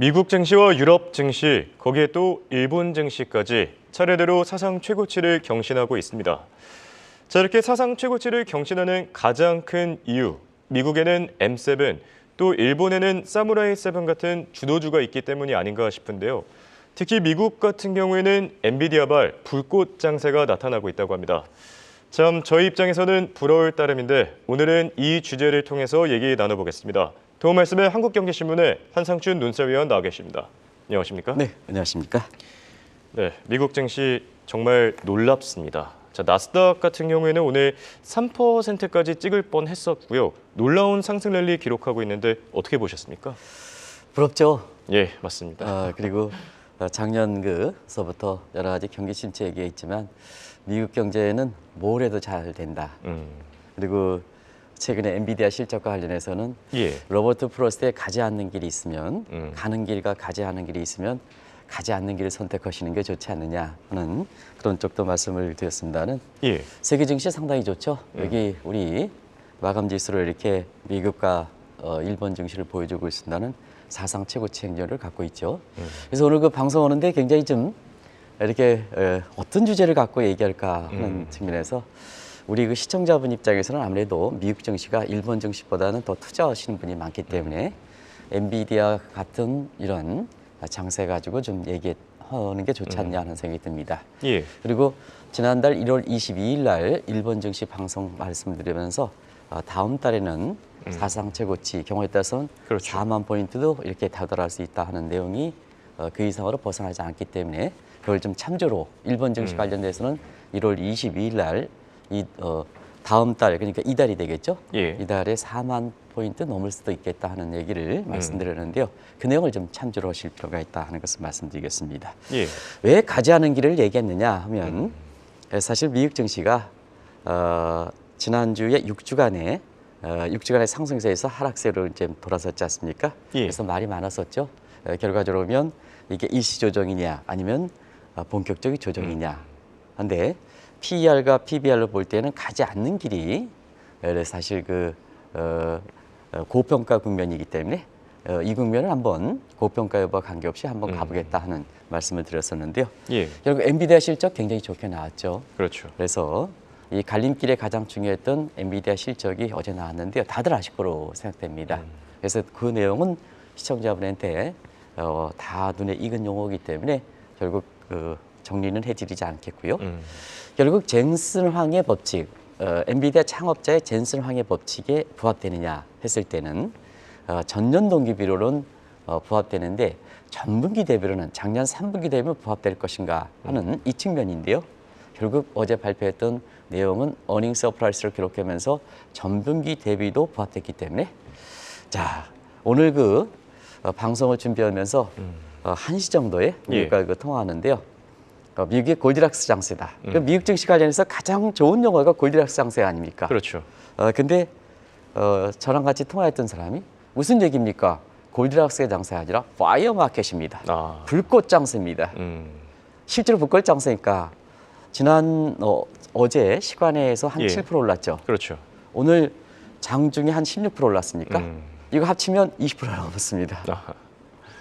미국 증시와 유럽 증시, 거기에 또 일본 증시까지 차례대로 사상 최고치를 경신하고 있습니다. 자, 이렇게 사상 최고치를 경신하는 가장 큰 이유, 미국에는 M7, 또 일본에는 사무라이 7 같은 주도주가 있기 때문이 아닌가 싶은데요. 특히 미국 같은 경우에는 엔비디아발 불꽃 장세가 나타나고 있다고 합니다. 참 저희 입장에서는 부러울 따름인데 오늘은 이 주제를 통해서 얘기 나눠보겠습니다. 도움 말씀에 한국경제신문의 한상춘 논설위원 나와 계십니다. 안녕하십니까? 네, 안녕하십니까? 네, 미국 증시 정말 놀랍습니다. 자, 나스닥 같은 경우에는 오늘 3%까지 찍을 뻔했었고요. 놀라운 상승 랠리 기록하고 있는데 어떻게 보셨습니까? 부럽죠? 예, 맞습니다. 그리고 작년 그서부터 여러 가지 경기 침체 얘기했지만 미국 경제는 뭘 해도 잘 된다. 그리고 최근에 엔비디아 실적과 관련해서는 예. 로버트 프로스트의 가지 않는 길이 있으면 가는 길과 가지 않는 길이 있으면 가지 않는 길을 선택하시는 게 좋지 않느냐 하는 그런 쪽도 말씀을 드렸습니다는. 예. 세계 증시 상당히 좋죠. 여기 우리 마감 지수로 이렇게 미국과 일본 증시를 보여주고 있습니다는 사상 최고치 행렬을 갖고 있죠. 그래서 오늘 그 방송 오는데 굉장히 좀 이렇게 어떤 주제를 갖고 얘기할까 하는 측면에서 우리 그 시청자분 입장에서는 아무래도 미국 증시가 일본 증시보다는 더 투자하시는 분이 많기 때문에 엔비디아 같은 이런 장세 가지고 좀 얘기하는 게 좋지 않냐 하는 생각이 듭니다. 예. 그리고 지난달 1월 22일 날 일본 증시 방송 말씀드리면서 다음 달에는 사상 최고치 경우에 따라서는 그렇죠. 4만 포인트도 이렇게 다다를 수 있다 하는 내용이 그 이상으로 벗어나지 않기 때문에 그걸 좀 참조로 일본 증시 관련돼서는 1월 22일 날 다음 달 그러니까 이달이 되겠죠. 예. 이달에 4만 포인트 넘을 수도 있겠다 하는 얘기를 말씀드렸는데요. 그 내용을 좀 참조로 하실 필요가 있다 하는 것을 말씀드리겠습니다. 예. 왜 가지 않은 길을 얘기했느냐 하면 사실 미국 증시가 지난주에 6주간의 상승세에서 하락세로 이제 돌아섰지 않습니까? 예. 그래서 말이 많았었죠. 결과적으로 보면 이게 일시 조정이냐 아니면 본격적인 조정이냐. 근데 PER과 PBR로 볼 때는 가지 않는 길이 사실 고평가 국면이기 때문에 이 국면을 한번 고평가 여부와 관계없이 한번 가보겠다 하는 말씀을 드렸었는데요. 예. 결국 엔비디아 실적 굉장히 좋게 나왔죠. 그렇죠. 그래서 이 갈림길에 가장 중요했던 엔비디아 실적이 어제 나왔는데요. 다들 아실 거로 생각됩니다. 그래서 그 내용은 시청자분한테 다 눈에 익은 용어이기 때문에 결국 정리는 해드리지 않겠고요. 결국 젠슨 황의 법칙, 엔비디아 창업자의 젠슨 황의 법칙에 부합되느냐 했을 때는 전년 동기 비로는 부합되는데 전분기 대비로는 작년 3분기 대비면 부합될 것인가 하는 이 측면인데요. 결국 어제 발표했던 내용은 어닝 서프라이스를 기록하면서 전분기 대비도 부합됐기 때문에 자 오늘 방송을 준비하면서 1시 정도에 우리가 통화하는데요. 미국의 골디락스 장세다. 미국 증시 관련해서 가장 좋은 용어가 골디락스 장세 아닙니까? 그렇죠. 근데 저랑 같이 통화했던 사람이 무슨 얘기입니까? 골디락스의 장세가 아니라 파이어 마켓입니다. 불꽃 장세입니다. 실제로 불꽃 장세니까 지난 어제 시간에서 한 7% 올랐죠. 그렇죠. 오늘 장중에 한 16% 올랐습니까? 이거 합치면 20% 넘었습니다.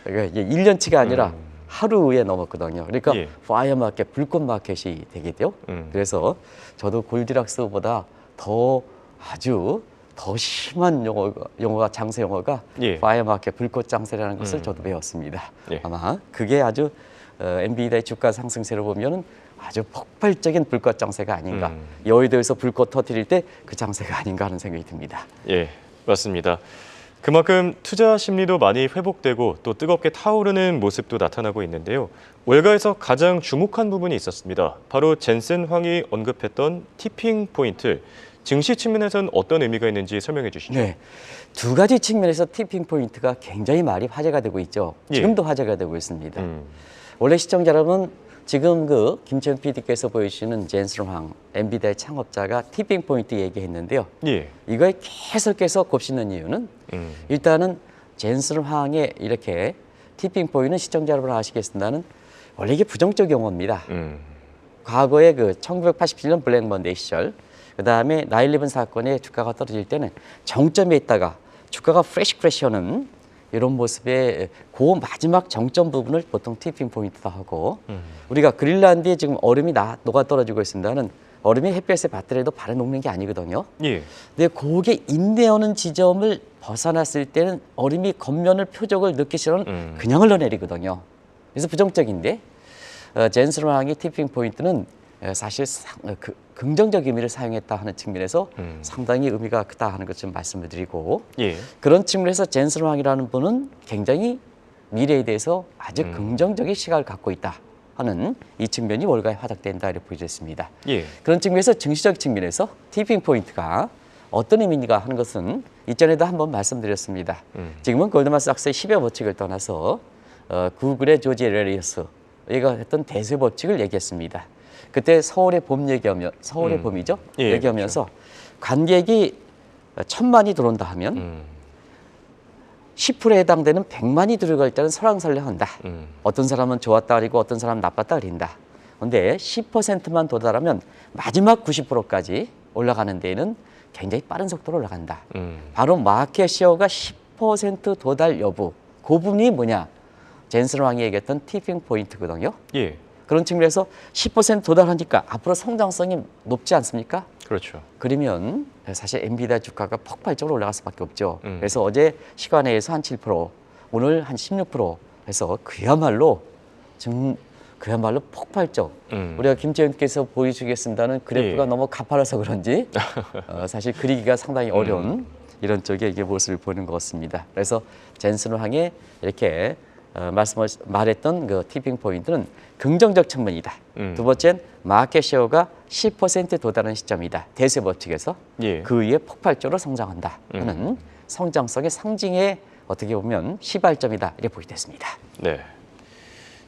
그러니까 이게 1년치가 아니라 하루에 넘었거든요. 그러니까 파이어 마켓, 불꽃 마켓이 되게 돼요. 그래서 저도 골디락스보다 아주 더 심한 용어가 장세 용어가 파이어 마켓, 불꽃 장세라는 것을 저도 배웠습니다. 아마 그게 아주 엔비디아의 주가 상승세를 보면은 아주 폭발적인 불꽃 장세가 아닌가. 여의도에서 불꽃 터뜨릴 때 그 장세가 아닌가 하는 생각이 듭니다. 예, 맞습니다. 그만큼 투자 심리도 많이 회복되고 또 뜨겁게 타오르는 모습도 나타나고 있는데요. 월가에서 가장 주목한 부분이 있었습니다. 바로 젠슨 황이 언급했던 티핑 포인트. 증시 측면에서는 어떤 의미가 있는지 설명해 주시죠. 네, 두 가지 측면에서 티핑 포인트가 굉장히 많이 화제가 되고 있죠. 지금도 화제가 되고 있습니다. 원래 시청자 여러분, 지금 김채영 PD께서 보여주시는 젠슨 황, 엔비디아의 창업자가 티핑 포인트 얘기했는데요. 이거에 계속해서 곱씹는 이유는 일단은 젠슨 황의 이렇게 티핑 포인트는 시청자 여러분 아시겠습니다는 원래 이게 부정적 용어입니다. 과거에 1987년 블랙 먼데이 시절, 그 다음에 9/11 사건에 주가가 떨어질 때는 정점에 있다가 주가가 프레시 크래시하는 이런 모습에 그 마지막 정점 부분을 보통 티핑 포인트다 하고 우리가 그린란드에 지금 얼음이 녹아 떨어지고 있습니다는 얼음이 햇볕에 받더라도 발에 녹는 게 아니거든요. 예. 근데 그게 인내하는 지점을 벗어났을 때는 얼음이 겉면을 표적을 넣기 싫어는 그냥 흘러내리거든요. 그래서 부정적인데 젠스랑의 티핑 포인트는 사실 긍정적 의미를 사용했다 하는 측면에서 상당히 의미가 크다 하는 것 좀 말씀을 드리고 예. 그런 측면에서 젠스랑이라는 분은 굉장히 미래에 대해서 아주 긍정적인 시각을 갖고 있다 하는 이 측면이 월가에 화답된다 이렇게 보여졌습니다. 예. 그런 측면에서 증시적 측면에서 티핑 포인트가 어떤 의미인가 하는 것은 이전에도 한번 말씀드렸습니다. 지금은 골드만삭스의 10여 법칙을 떠나서 구글의 조지 레리어스 얘가 했던 대세 법칙을 얘기했습니다. 그때 서울의 봄 얘기하면 서울의 봄이죠. 예, 얘기하면서 관객이 1000만이 들어온다 하면 10%에 해당되는 100만이 들어갈 때는 설왕설래한다. 어떤 사람은 좋았다 그리고 어떤 사람은 나빴다 그린다. 그런데 10%만 도달하면 마지막 90%까지 올라가는 데에는 굉장히 빠른 속도로 올라간다. 바로 마켓 시어가 10% 도달 여부. 그 부분이 뭐냐? 젠스랑이 얘기했던 티핑 포인트거든요. 예. 그런 측면에서 10% 도달하니까 앞으로 성장성이 높지 않습니까? 그렇죠. 그러면 사실 엔비디아 주가가 폭발적으로 올라갈 수밖에 없죠. 그래서 어제 시간에서 한 7%, 오늘 한 16% 해서 그야말로 폭발적. 우리가 김재현께서 보여주겠습니다는 그래프가 예. 너무 가파라서 그런지 사실 그리기가 상당히 어려운 이런 쪽의 이게 모습을 보는 것 같습니다. 그래서 젠스랑의 이렇게 말했던 그 티핑 포인트는 긍정적 측면이다. 두 번째는 마켓 셰어가 10% 도달하는 시점이다. 대세 법칙에서 예. 그 위에 폭발적으로 성장한다 하는 성장성의 상징의 어떻게 보면 시발점이다 이렇게 보이겠습니다. 네.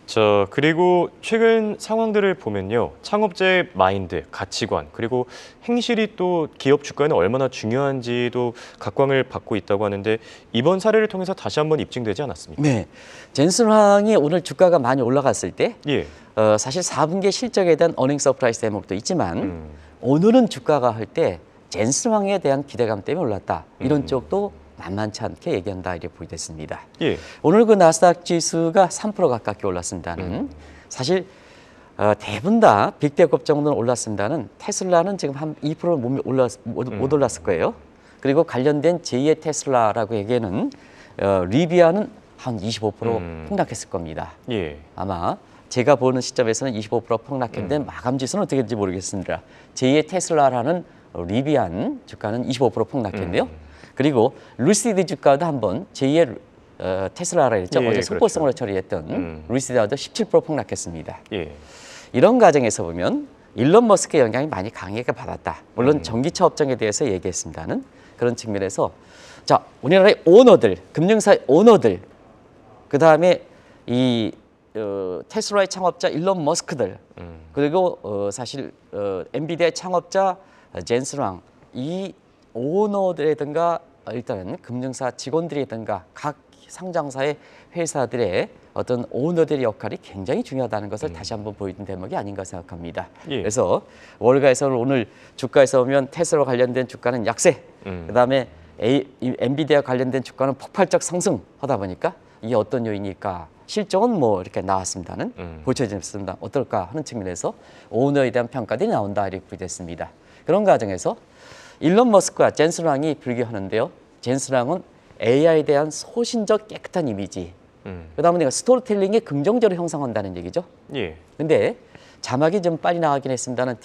자, 그리고 최근 상황들을 보면요. 창업자의 마인드, 가치관, 그리고 행실이 또 기업 주가에는 얼마나 중요한지도 각광을 받고 있다고 하는데 이번 사례를 통해서 다시 한번 입증되지 않았습니까? 네. 젠스랑이 오늘 주가가 많이 올라갔을 때 예. 사실 4분기 실적에 대한 어닝 서프라이즈 대목도 있지만 오늘은 주가가 할 때 젠스랑에 대한 기대감 때문에 올랐다. 이런 쪽도 만만치 않게 얘기한다 이렇게 보이겠습니다. 예. 오늘 그 나스닥 지수가 3% 가깝게 올랐습니다는 사실 대부분 다 빅테크 정도는 올랐습니다는 테슬라는 지금 한 2% 못 올랐을 거예요. 그리고 관련된 제2의 테슬라라고 얘기하는 리비아는 한 25% 폭락했을 겁니다. 예. 아마 제가 보는 시점에서는 25% 폭락했는데 마감 지수는 어떻게 될지 모르겠습니다. 제2의 테슬라라는 리비안 주가는 25% 폭락했는데요. 그리고 루시드 주가도 한번 제2의 테슬라라 했죠. 예, 어제 속보성으로 그렇죠. 처리했던 루시드도 17% 폭락했습니다. 예. 이런 과정에서 보면 일론 머스크의 영향이 많이 강하게 받았다. 물론 전기차 업종에 대해서 얘기했습니다는 그런 측면에서 자 우리나라의 오너들, 금융사의 오너들, 그 다음에 이 테슬라의 창업자 일론 머스크들, 그리고 사실 엔비디아의 창업자 젠스랑 이 오너들이든가 일단은 금융사 직원들이든가 각 상장사의 회사들의 어떤 오너들의 역할이 굉장히 중요하다는 것을 다시 한번 보여준 대목이 아닌가 생각합니다. 예. 그래서 월가에서는 오늘 주가에서 보면 테슬라 관련된 주가는 약세, 그다음에 엔비디아 관련된 주가는 폭발적 상승하다 보니까 이게 어떤 요인일까? 실적은 뭐 이렇게 나왔습니다는 보여졌습니다. 어떨까 하는 측면에서 오너에 대한 평가들이 나온다 이렇게 보여졌습니다. 그런 과정에서 일론 머스크와 젠스랑이 불교하는데요. 젠스랑은 AI에 대한 소신적 깨끗한 이미지. 그다음에 내가 스토리텔링이 긍정적으로 형성한다는 얘기죠. 예. 근데 자막이 좀 빨리 나가긴 했습니다는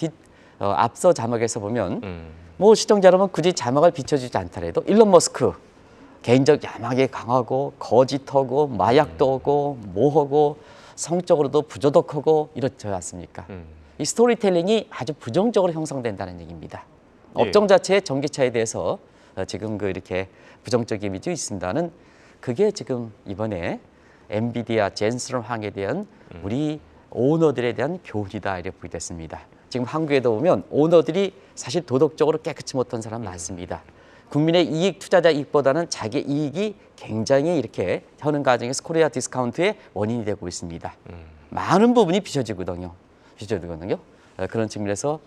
앞서 자막에서 보면 뭐 시청자 여러분 굳이 자막을 비춰주지 않더라도 일론 머스크 개인적 야망이 강하고 거짓하고 마약도 하고 뭐하고 성적으로도 부조덕하고 이렇지 않습니까? 이 스토리텔링이 아주 부정적으로 형성된다는 얘기입니다. 예. 업종 자체의 전기차에 대해서 지금 이렇게 부정적 이미지 있습니다는 그게 지금 이번에 엔비디아 젠스랑에 대한 우리 오너들에 대한 교훈이다 이렇게 보이겠습니다. 지금 한국에도 보면 오너들이 사실 도덕적으로 깨끗이 못한 사람 많습니다. 국민의 이익, 투자자 이익보다는 자기 이익이 굉장히 이렇게 하는 과정에서 코리아 디스카운트의 원인이 되고 있습니다. 많은 부분이 비춰지거든요. 그런 측면에서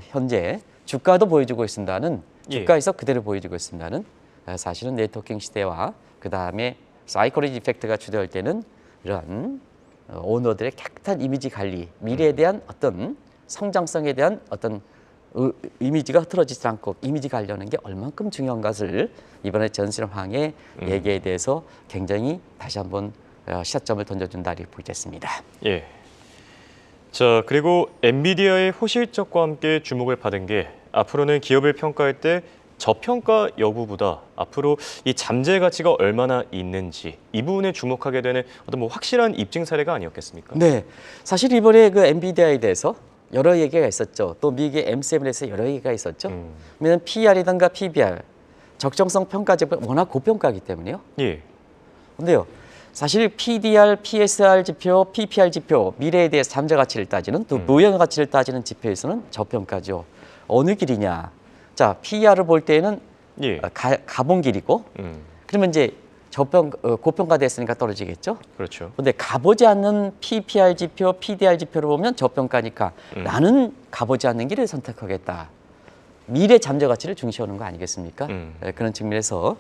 현재 주가도 보여주고 있습니다는 주가에서 그대로 보여주고 있습니다는 사실은 네트워킹 시대와 그 다음에 사이콜로지 이펙트가 주도할 때는 이런 오너들의 깨끗한 이미지 관리, 미래에 대한 어떤 성장성에 대한 어떤 이미지가 흐트러지지 않고 이미지 관리하는 게 얼만큼 중요한 것을 이번에 전실황의 얘기에 대해서 굉장히 다시 한번 시사점을 던져준다 이렇게 보겠습니다. 예. 자, 그리고 엔비디아의 호실적과 함께 주목을 받은 게 앞으로는 기업을 평가할 때 저평가 여부보다 앞으로 이 잠재 가치가 얼마나 있는지 이 부분에 주목하게 되는 어떤 뭐 확실한 입증 사례가 아니었겠습니까? 네, 사실 이번에 그 엔비디아에 대해서 여러 얘기가 있었죠. 또 미국의 M7에서 여러 얘기가 있었죠. 왜냐하면 PER이든가 PBR, 적정성 평가제가 워낙 고평가이기 때문에요. 예. 근데요, 사실 PDR, PSR 지표, PPR 지표, 미래에 대해서 잠재 가치를 따지는 또 무형 가치를 따지는 지표에서는 저평가죠. 어느 길이냐? 자, PER을 볼 때는 예. 가본 길이고, 그러면 이제 고평가됐으니까 떨어지겠죠. 그렇죠. 근데 가보지 않는 PPR 지표, PDR 지표를 보면 저평가니까 나는 가보지 않는 길을 선택하겠다. 미래 잠재 가치를 중시하는 거 아니겠습니까? 네, 그런 측면에서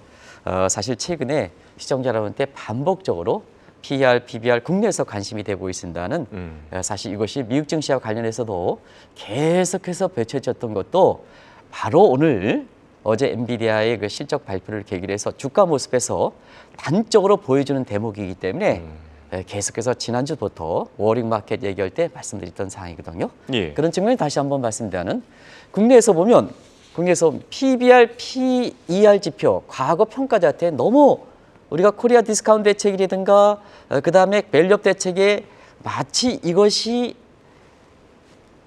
사실 최근에 시청자 여러분한테 반복적으로 PER, PBR 국내에서 관심이 되고 있습니다는 사실 이것이 미국 증시와 관련해서도 계속해서 배쳐졌던 것도 바로 오늘 어제 엔비디아의 그 실적 발표를 계기로 해서 주가 모습에서 단적으로 보여주는 대목이기 때문에 계속해서 지난주부터 워링 마켓 얘기할 때 말씀드렸던 사항이거든요. 예. 그런 측면에 다시 한번 말씀드리는 국내에서 보면 국내에서 PBR, PER 지표 과거 평가 자체에 너무 우리가 코리아 디스카운트 대책이라든가 그다음에 밸류업 대책에 마치 이것이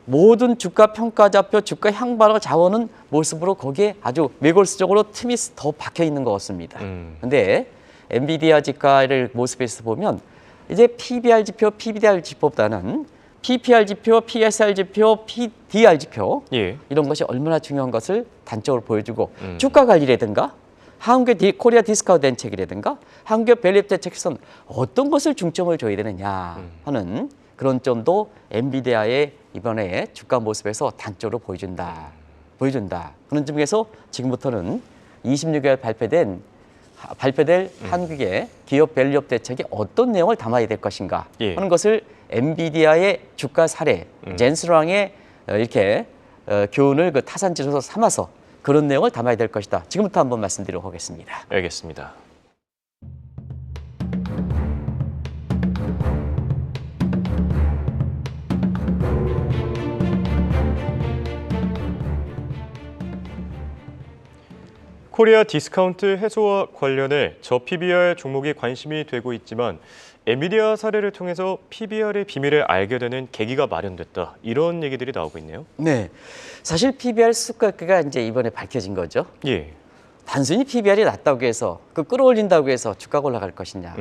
모든 주가 평가 좌표, 주가 향방을 좌우하는 모습으로 거기에 아주 매골수적으로 틈이 더 박혀 있는 것 같습니다. 근데 엔비디아 주가를 모습에서 보면 이제 PBR 지표, PBR 지표보다는 PPR 지표, PSR 지표, PDR 지표 예. 이런 것이 얼마나 중요한 것을 단적으로 보여주고 주가 관리라든가 한국의 코리아 디스카운트 대책이라든가 한국의 밸류업 대책에서는 어떤 것을 중점을 줘야 되느냐 하는 그런 점도 엔비디아의 이번에 주가 모습에서 단적으로 보여준다. 그런 점에서 지금부터는 26일 발표될 한국의 기업 밸류업 대책이 어떤 내용을 담아야 될 것인가 하는 것을 엔비디아의 주가 사례, 젠스랑의 이렇게 교훈을 그 타산지로서 삼아서 그런 내용을 담아야 될 것이다. 지금부터 한번 말씀드리도록 하겠습니다. 알겠습니다. 코리아 디스카운트 해소와 관련해 저PBR 종목이 관심이 되고 있지만 엔비디아 사례를 통해서 PBR의 비밀을 알게 되는 계기가 마련됐다. 이런 얘기들이 나오고 있네요. 네, 사실 PBR 수가가 이제 이번에 밝혀진 거죠. 예. 단순히 PBR이 낮다고 해서 그 끌어올린다고 해서 주가가 올라갈 것이냐.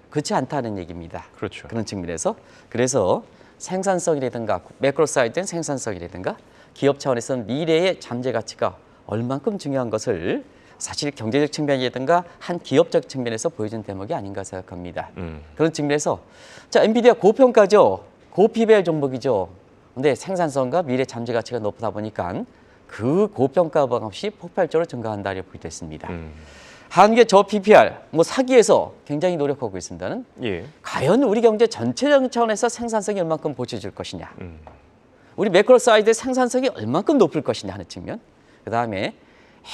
그렇지 않다는 얘기입니다. 그렇죠. 그런 측면에서 그래서 생산성이라든가 매크로 사이드는 생산성이라든가 기업 차원에서는 미래의 잠재 가치가 얼만큼 중요한 것을 사실 경제적 측면이라든가 한 기업적 측면에서 보여준 대목이 아닌가 생각합니다. 그런 측면에서 자 엔비디아 고평가죠. 고PBR 종목이죠. 근데 생산성과 미래 잠재 가치가 높다 보니까 그 고평가 없이 폭발적으로 증가한다 이렇게 보겠습니다. 한국의 저PBR 뭐 사기에서 굉장히 노력하고 있습니다는 예. 과연 우리 경제 전체적 차원에서 생산성이 얼만큼 보쳐줄 것이냐. 우리 매크로 사이드의 생산성이 얼만큼 높을 것이냐 하는 측면. 그다음에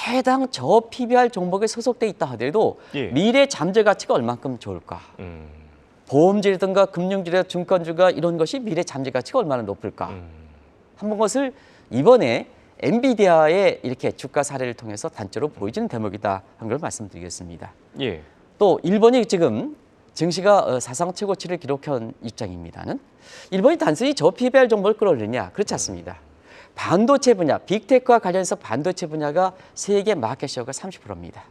해당 저PBR 종목에 소속돼 있다 하더라도 예. 미래 잠재 가치가 얼만큼 좋을까? 보험주라든가 금융주나 증권주가 이런 것이 미래 잠재 가치가 얼마나 높을까? 한번 것을 이번에 엔비디아의 이렇게 주가 사례를 통해서 단적으로 보여주는 대목이다 한 걸 말씀드리겠습니다. 예. 또 일본이 지금 증시가 사상 최고치를 기록한 입장입니다는 일본이 단순히 저PBR 종목을 끌어올리냐? 그렇지 않습니다. 반도체 분야, 빅테크와 관련해서 반도체 분야가 세계 마켓시어가 30%입니다.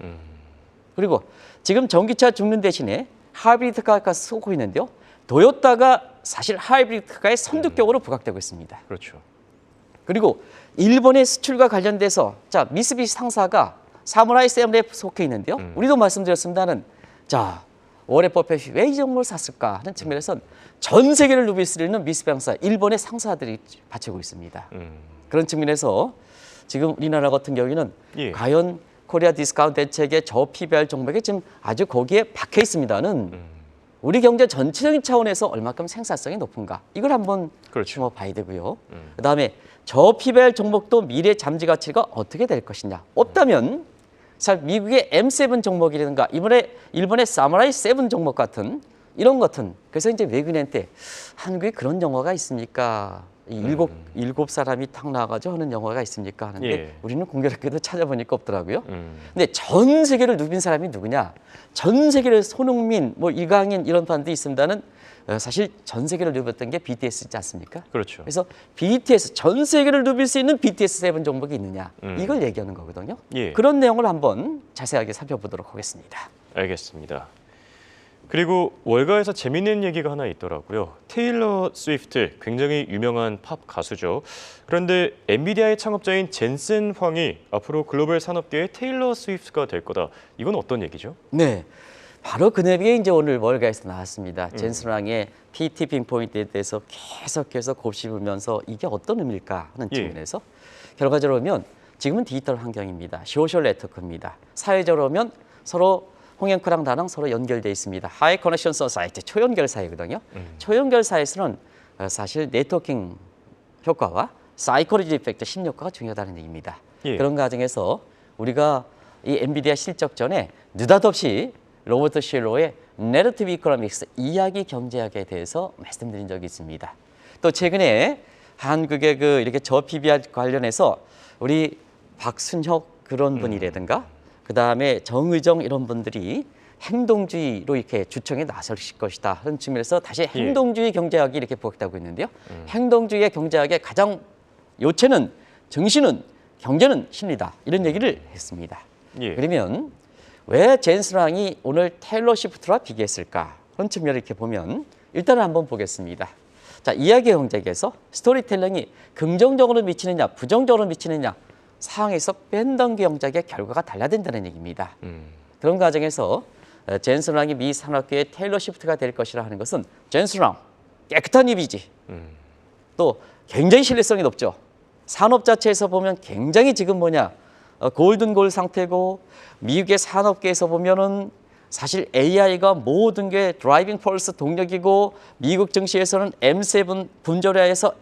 그리고 지금 전기차 죽는 대신에 하이브리드카가 쏘고 있는데요. 도요타가 사실 하이브리드카의 선두격으로 부각되고 있습니다. 그렇죠. 그리고 일본의 수출과 관련돼서 자 미쓰비시 상사가 사무라이 샘에 속해 있는데요. 우리도 말씀드렸습니다는 자 워렌 버핏이 왜 이 종목을 샀을까 하는 측면에서는 전 세계를 누비쓰는 미쓰비시 상사, 일본의 상사들이 바치고 있습니다. 그런 측면에서 지금 우리나라 같은 경우에는 예. 과연 코리아 디스카운트 대책의 저PBR 종목이 지금 아주 거기에 박혀 있습니다는 우리 경제 전체적인 차원에서 얼마큼 생산성이 높은가 이걸 한번 그렇죠. 봐야 되고요. 그다음에 저PBR 종목도 미래 잠재 가치가 어떻게 될 것이냐. 없다면 사실 미국의 M7 종목이라든가 이번에 일본의 사무라이 7 종목 같은 이런 것은 그래서 이제 외국인한테 한국에 그런 영화가 있습니까? 이 일곱 사람이 탁 나와가지고 하는 영화가 있습니까? 하는데 예. 우리는 공교롭게도 찾아보니까 없더라고요. 근데 전 세계를 누빈 사람이 누구냐? 전 세계를 손흥민, 뭐 이강인 이런 반도 있습니다는 사실 전 세계를 누볐던 게 BTS지 않습니까? 그렇죠. 그래서 BTS 전 세계를 누빌 수 있는 BTS 7 종목이 있느냐 이걸 얘기하는 거거든요. 예. 그런 내용을 한번 자세하게 살펴보도록 하겠습니다. 알겠습니다. 그리고 월가에서 재밌는 얘기가 하나 있더라고요. 테일러 스위프트, 굉장히 유명한 팝 가수죠. 그런데 엔비디아의 창업자인 젠슨 황이 앞으로 글로벌 산업계의 테일러 스위프트가 될 거다. 이건 어떤 얘기죠? 네, 바로 그 내용이 이제 오늘 월가에서 나왔습니다. 젠슨 황의 PT pinpoint에 대해서 계속해서 곱씹으면서 이게 어떤 의미일까 하는 예. 측면에서 결과적으로 보면 지금은 디지털 환경입니다. 소셜 네트워크입니다. 사회적으로 보면 서로 홍영크랑 나랑 서로 연결돼 있습니다. 하이 커넥션 소사이티 초연결 사회거든요. 초연결 사회에서는 사실 네트워킹 효과와 사이코로지 이펙트 심리효과가 중요하다는 얘기입니다. 예. 그런 과정에서 우리가 이 엔비디아 실적 전에 느닷없이 로버트 실로의 내러티브 이코노믹스 이야기 경제학에 대해서 말씀드린 적이 있습니다. 또 최근에 한국의 그 이렇게 저PBR 관련해서 우리 박순혁 그런 분이라든가 그 다음에 정의정 이런 분들이 행동주의로 이렇게 주청에 나설 것이다 하는 측면에서 다시 행동주의 경제학이 이렇게 부각되고 있는데요. 행동주의 경제학의 가장 요체는 정신은 경제는 심리다 이런 얘기를 했습니다. 예. 그러면 왜 젠슨 황이 오늘 테일러 시프트와 비교했을까 그런 측면을 이렇게 보면 일단은 한번 보겠습니다. 자, 이야기 경제에서 스토리텔링이 긍정적으로 미치느냐 부정적으로 미치느냐 상황에서 밴덤 경제의 결과가 달라진다는 얘기입니다. 그런 과정에서 젠슨 황이 미 산업계의 테일러 시프트가 될 것이라 하는 것은 젠슨 황 깨끗한 이미지 또 굉장히 신뢰성이 높죠. 산업 자체에서 보면 굉장히 지금 골든골 상태고 미국의 산업계에서 보면은 사실 AI가 모든 게 드라이빙 폴스 동력이고 미국 증시에서는 M7 분절화해서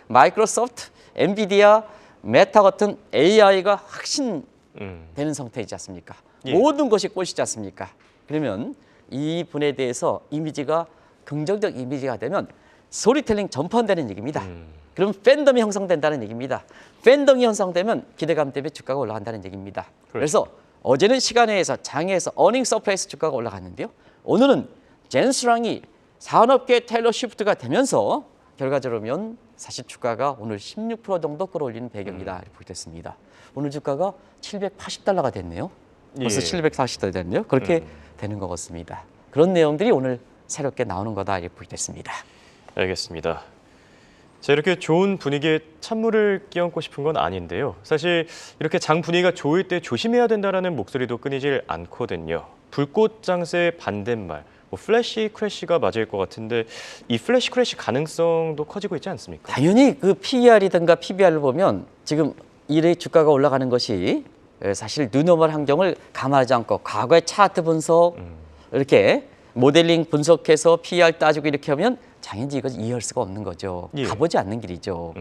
마이크로소프트, 엔비디아, 메타 같은 AI가 확신되는 상태이지 않습니까? 예. 모든 것이 꽃이지 않습니까? 그러면 이 분에 대해서 이미지가 긍정적 이미지가 되면 스토리텔링 전파한다는 얘기입니다. 그럼 팬덤이 형성된다는 얘기입니다. 팬덤이 형성되면 기대감 때문에 주가가 올라간다는 얘기입니다. 그래서 어제는 시간회에서 장에서 어닝 서프라이즈 주가가 올라갔는데요. 오늘은 젠슨 황이 산업계 테일러 시프트가 되면서 결과적으로 보면 사실 주가가 오늘 16% 정도 끌어올리는 배경이다 이렇게 됐습니다. 오늘 주가가 780달러가 됐네요. 벌써 예. 740달러 됐네요. 그렇게 되는 것 같습니다. 그런 내용들이 오늘 새롭게 나오는 거다 이렇게 됐습니다. 알겠습니다. 자, 이렇게 좋은 분위기에 찬물을 끼얹고 싶은 건 아닌데요. 사실 이렇게 장 분위기가 좋을 때 조심해야 된다는 목소리도 끊이질 않거든요. 불꽃 장세의 반대말, 플래시 크래시가 맞을 것 같은데 이 플래시 크래시 가능성도 커지고 있지 않습니까? 당연히 그 PER이든가 PBR을 보면 지금 이래 주가가 올라가는 것이 사실 뉴노멀 환경을 감안하지 않고 과거의 차트 분석 이렇게 모델링 분석해서 PER 따지고 이렇게 하면 당연히 이거 이해할 수가 없는 거죠. 예. 가보지 않는 길이죠.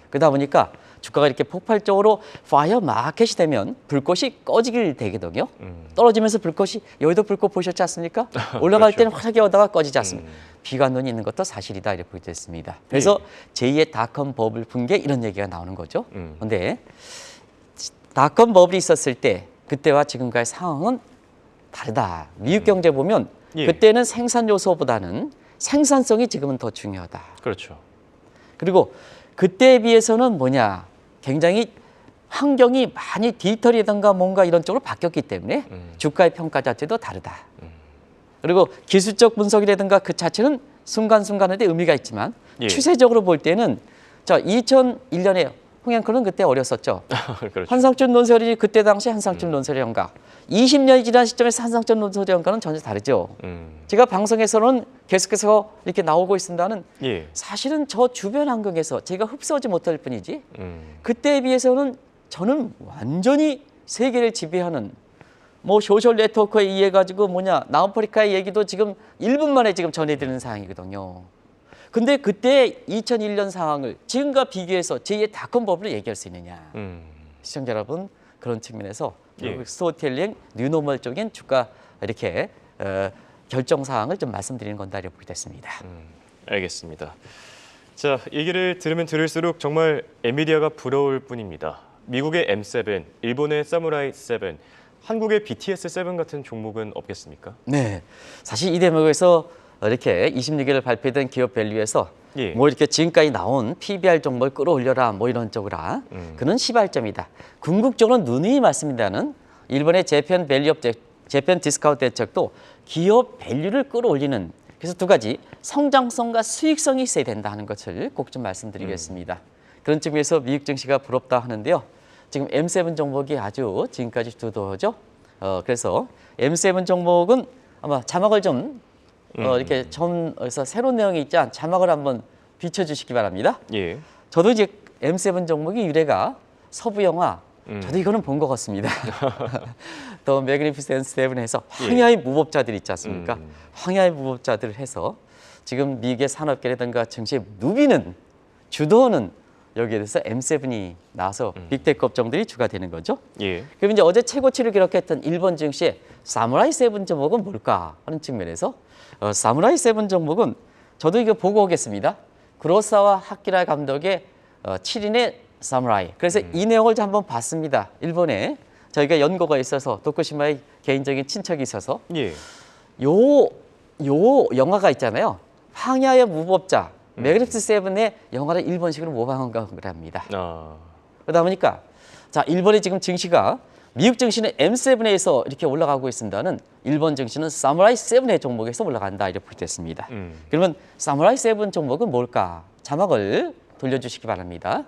그러다 보니까 주가가 이렇게 폭발적으로 파이어 마켓이 되면 불꽃이 꺼지길 되거든요. 떨어지면서 불꽃이 여의도 불꽃 보셨지 않습니까? 올라갈 그렇죠. 때는 화려하게 오다가 꺼지지 않습니다. 비관론이 있는 것도 사실이다 이렇게 됐습니다. 그래서 제2의 닷컴 버블 붕괴 이런 얘기가 나오는 거죠. 그런데 닷컴 버블이 있었을 때 그때와 지금과의 상황은 다르다. 미국 경제 보면 예. 그때는 생산 요소보다는 생산성이 지금은 더 중요하다. 그렇죠. 그리고 그때에 비해서는 굉장히 환경이 많이 디지털이든가 뭔가 이런 쪽으로 바뀌었기 때문에 주가의 평가 자체도 다르다. 그리고 기술적 분석이라든가 그 자체는 순간순간에 의미가 있지만 예. 추세적으로 볼 때는 2001년에 홍영크는 그때 어렸었죠. 그렇죠. 한상준 논설이 그때 당시 한상준 논설의 연가 20년이 지난 시점에서 한상준 논설의 연가는 전혀 다르죠. 제가 방송에서는 계속해서 이렇게 나오고 있습니다는 예. 사실은 저 주변 환경에서 제가 흡수하지 못할 뿐이지 그때에 비해서는 저는 완전히 세계를 지배하는 뭐 소셜 네트워크에 의해 가지고 남아프리카의 얘기도 지금 1분 만에 지금 전해드리는 상황이거든요. 근데 그때 2001년 상황을 지금과 비교해서 제2의 닷컴버블을 얘기할 수 있느냐. 시청자 여러분, 그런 측면에서 예. 스토리텔링, 뉴노멀 쪽인 주가 이렇게 결정 사항을 좀 말씀드리는 건다 이렇게 보게 됐습니다. 알겠습니다. 자, 얘기를 들으면 들을수록 정말 엔비디아가 부러울 뿐입니다. 미국의 M7, 일본의 사무라이 7, 한국의 BTS 7 같은 종목은 없겠습니까? 네, 사실 이 대목에서 이렇게 26일 발표된 기업 밸류에서 예. 뭐 이렇게 지금까지 나온 PBR 종목을 끌어올려라 뭐 이런 쪽으로 그는 시발점이다. 궁극적으로 누누이 말씀드리는 일본의 재팬 디스카운트 대책도 기업 밸류를 끌어올리는, 그래서 두 가지 성장성과 수익성이 있어야 된다 하는 것을 꼭 좀 말씀드리겠습니다. 그런 측면에서 미국 증시가 부럽다 하는데요. 지금 M7 종목이 아주 지금까지 두더죠. 그래서 M7 종목은 아마 자막을 좀 이렇게 점에서 새로운 내용이 있지 않 자막을 한번 비춰주시기 바랍니다. 예. 저도 이제 M7 종목이 유래가 서부 영화, 저도 이거는 본 것 같습니다. 더 매그니피센트 세븐에서 황야의 무법자들 있지 않습니까? 황야의 무법자들을 해서 지금 미국의 산업계라든가 증시의 누비는, 주도하는 여기에 대해서 M7이 나와서 빅테크 업종들이 주가 되는 거죠. 예. 그럼 이제 어제 최고치를 기록했던 일본 증시의 사무라이 7 종목은 뭘까 하는 측면에서 사무라이 7 종목은 저도 이거 보고 오겠습니다. 구로사와 하키라 감독의 7인의 사무라이. 그래서 이 내용을 좀 한번 봤습니다. 일본에 저희가 연고가 있어서 도쿠시마의 개인적인 친척이 있어서 예. 요 영화가 있잖아요. 황야의 무법자, 매그니피센트 세븐의 영화를 일본식으로 모방한 겁니다. 그러다 보니까 자, 일본의 지금 증시가 미국 증시는 M7에서 이렇게 올라가고 있습니다는 일본 증시는 사무라이 7의 종목에서 올라간다 이렇게 됐습니다. 그러면 사무라이 7 종목은 뭘까? 자막을 돌려주시기 바랍니다.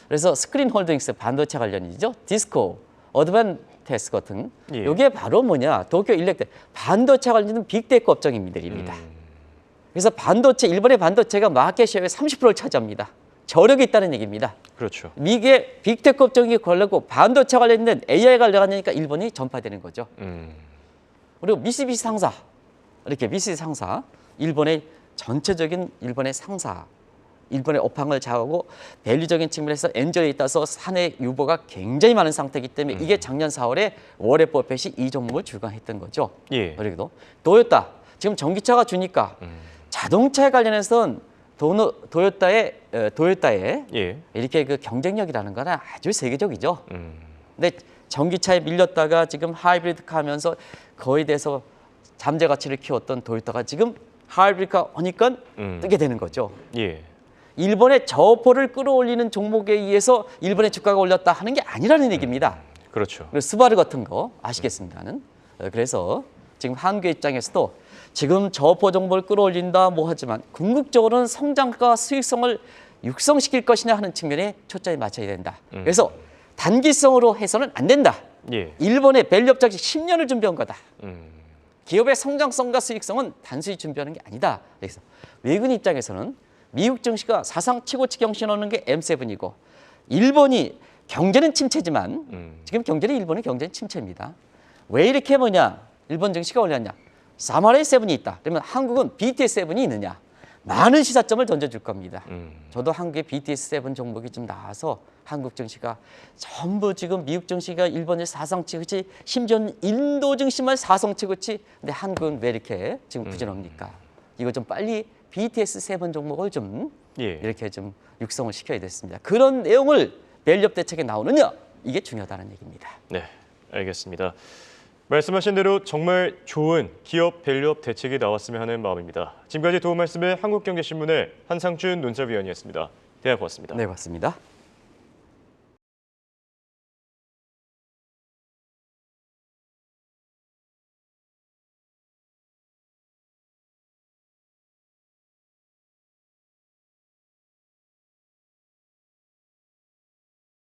그래서 스크린 홀딩스 반도체 관련이죠. 디스코, 어드밴테스 같은 예. 이게 바로 도쿄 일렉트 반도체 관련된 빅테크 업종입니다. 그래서 반도체, 일본의 반도체가 마켓 쉐어의 30%를 차지합니다. 저력이 있다는 얘기입니다. 그렇죠. 미국의 빅테크 업종이 걸렸고 반도체 관련된 AI 관련하니까 일본이 전파되는 거죠. 그리고 미쓰비시 상사, 이렇게 미쓰비시 상사, 일본의 전체적인 일본의 상사, 일본의 업황을 좌우하고 밸류적인 측면에서 엔저에 있어서 사내 유보가 굉장히 많은 상태이기 때문에 이게 작년 4월에 워렌 버핏이 이 종목을 주관했던 거죠. 예. 그리고 도요타, 지금 전기차가 주니까 자동차에 관련해서는 도요타의 예. 이렇게 그 경쟁력이라는 거는 아주 세계적이죠. 근데 전기차에 밀렸다가 지금 하이브리드카 하면서 거의 돼서 잠재 가치를 키웠던 도요타가 지금 하이브리드카 하니까 뜨게 되는 거죠. 예. 일본의 저포를 끌어올리는 종목에 의해서 일본의 주가가 올렸다 하는 게 아니라는 얘기입니다. 그렇죠. 그리고 스바르 같은 거 아시겠습니다는. 그래서 지금 한국의 입장에서도 지금 저포 정보를 끌어올린다 뭐 하지만 궁극적으로는 성장과 수익성을 육성시킬 것이냐 하는 측면에 초점이 맞춰야 된다. 그래서 단기성으로 해서는 안 된다. 예. 일본의 밸류 업적이 10년을 준비한 거다. 기업의 성장성과 수익성은 단순히 준비하는 게 아니다. 그래서 외국인 입장에서는 미국 증시가 사상 최고치 경신하는 게 M7이고 일본이 경제는 침체지만 지금 경제는 일본의 경제는 침체입니다. 왜 이렇게 일본 증시가 올렸냐? 사무라이 7이 있다. 그러면 한국은 BTS 7이 있느냐? 많은 시사점을 던져줄 겁니다. 저도 한국의 BTS 7 종목이 좀 나와서 한국 증시가 전부 지금 미국 증시가 일본의 사상 최고치, 심지어는 인도 증시만 사상 최고치. 근데 한국은 왜 이렇게 지금 부진합니까? 이거 좀 빨리 BTS 7 종목을 좀 예. 이렇게 좀 육성을 시켜야 됐습니다. 그런 내용을 밸류업 대책에 나오느냐? 이게 중요하다는 얘기입니다. 네, 알겠습니다. 말씀하신 대로 정말 좋은 기업 밸류업 대책이 나왔으면 하는 마음입니다. 지금까지 도움 말씀을 한국경제신문의 한상준 논설위원이었습니다. 대화 고맙습니다. 네, 맞습니다.